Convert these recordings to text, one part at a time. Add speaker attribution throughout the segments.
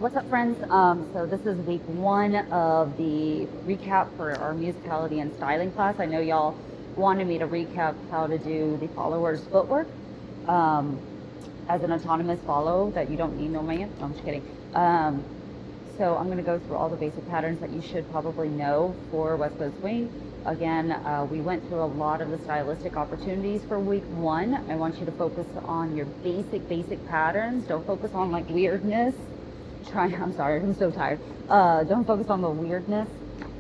Speaker 1: What's up, friends? So this is week one of the recap for our musicality and styling class. I know y'all wanted me to recap how to do the follower's footwork as an autonomous follow that you don't need no man. No, I'm just kidding. So I'm going to go through all the basic patterns that you should probably know for West Coast Swing. Again, we went through a lot of the stylistic opportunities for week one. I want you to focus on your basic patterns. Don't focus on like weirdness. I'm sorry, I'm so tired. Don't focus on the weirdness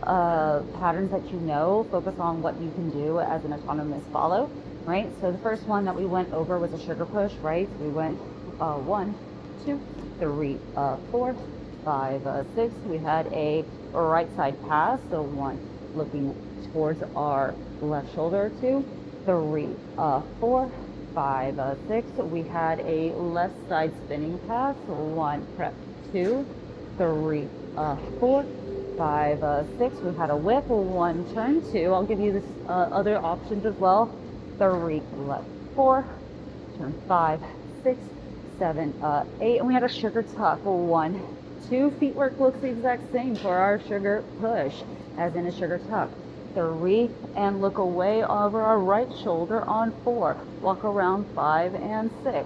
Speaker 1: patterns that you know. Focus on what you can do as an autonomous follow, right? So the first one that we went over was a sugar push, right? We went 1, 2, 3, 4, 5, 6. We had a right side pass, so 1 looking towards our left shoulder, 2, 3, 4, 5, 6. We had a left side spinning pass, 1 prep, 2, 3, 4, 5, 6. We had a whip, 1 turn, 2. I'll give you this other options as well. 3 left, 4, turn 5, 6, 7, 8. And we had a sugar tuck, 1, 2. Feet work looks the exact same for our sugar push as in a sugar tuck. 3, and look away over our right shoulder on 4. Walk around 5 and 6,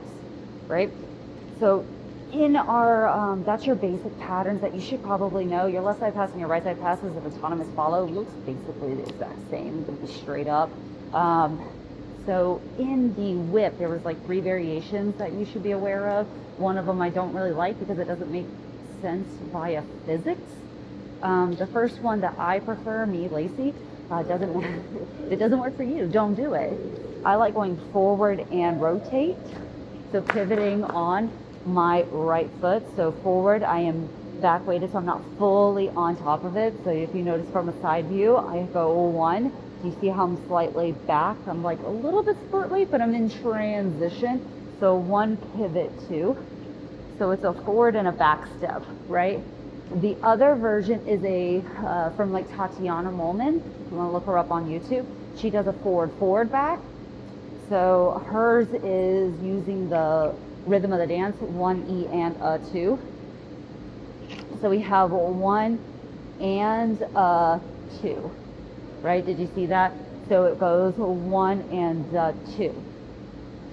Speaker 1: right? So in our, that's your basic patterns that you should probably know. Your left side pass and your right side pass as an autonomous follow looks basically the exact same, gonna be straight up. So in the whip, there was like 3 variations that you should be aware of. One of them I don't really like because it doesn't make sense via physics. The first one that I prefer, me, Lacey, it doesn't work for you. Don't do it. I like going forward and rotate. So pivoting on my right foot. So forward, I am back weighted, so I'm not fully on top of it. So if you notice from a side view, I go 1. Do you see how I'm slightly back? I'm like a little bit split weight, but I'm in transition. So 1 pivot, 2. So it's a forward and a back step, right? The other version is a from like Tatiana Molman. If you want to look her up on YouTube, she does a forward back. So hers is using the rhythm of the dance, 1 E and a 2. So we have 1 and 2, right? Did you see that? So it goes 1 and 2.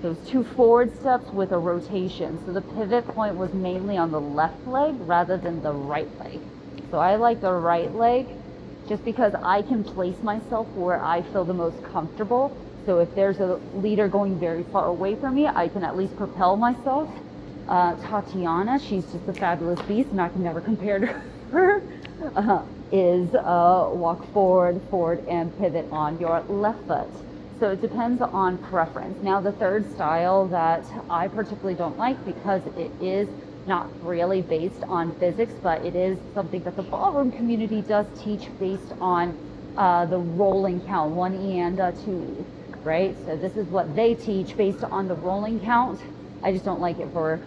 Speaker 1: Those 2 forward steps with a rotation. So the pivot point was mainly on the left leg rather than the right leg. So I like the right leg just because I can place myself where I feel the most comfortable. So if there's a leader going very far away from me, I can at least propel myself. Tatiana, she's just a fabulous beast and I can never compare to her, is walk forward and pivot on your left foot. So it depends on preference. Now the third style that I particularly don't like because it is not really based on physics, but it is something that the ballroom community does teach based on the rolling count, 1 E and 2 E, right? So this is what they teach based on the rolling count. I just don't like it for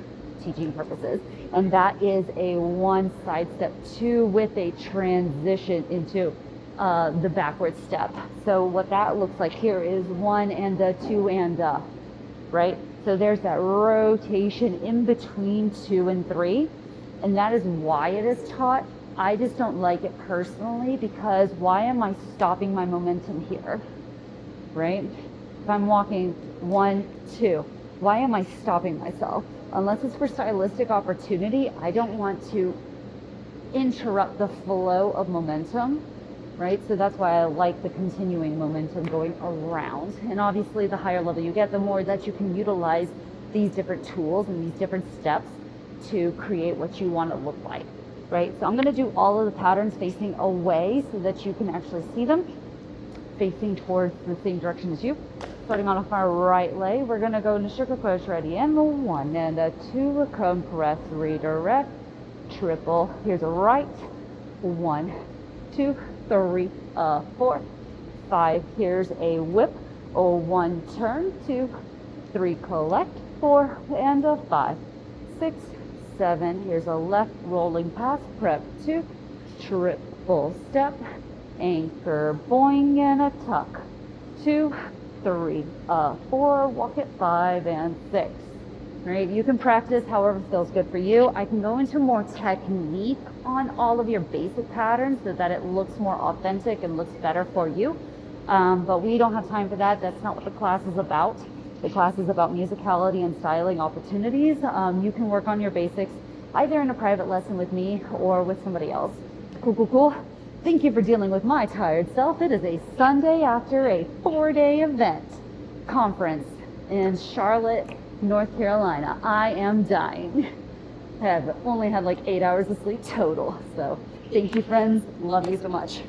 Speaker 1: teaching purposes. And that is a 1 side step 2 with a transition into the backward step. So what that looks like here is 1 and 2 and right? So there's that rotation in between 2 and 3, and that is why it is taught. I just don't like it personally because why am I stopping my momentum here, right? If I'm walking 1, 2, why am I stopping myself? Unless it's for stylistic opportunity, I don't want to interrupt the flow of momentum. Right? So that's why I like the continuing momentum going around. And obviously the higher level you get, the more that you can utilize these different tools and these different steps to create what you want to look like, right? So I'm going to do all of the patterns facing away so that you can actually see them facing towards the same direction as you. Starting on our right leg, we're going to go into sugar push, ready, and 1 and 2, compress, redirect, triple. Here's a right, 1, 2, 3, 4, 5. Here's a whip. 1 turn, 2, 3 collect, 4 and 5, 6, 7. Here's a left rolling pass, prep 2, triple step, anchor, boing, and a tuck. 2, 3, 4. Walk it 5 and 6. right? You can practice however feels good for you. I can go into more technique on all of your basic patterns so that it looks more authentic and looks better for you. But we don't have time for that. That's not what the class is about. The class is about musicality and styling opportunities. You can work on your basics either in a private lesson with me or with somebody else. Cool, cool, cool. Thank you for dealing with my tired self. It is a Sunday after a 4-day event conference in Charlotte, North Carolina. I am dying. I have only had like 8 hours of sleep total. So thank you, friends. Love you so much.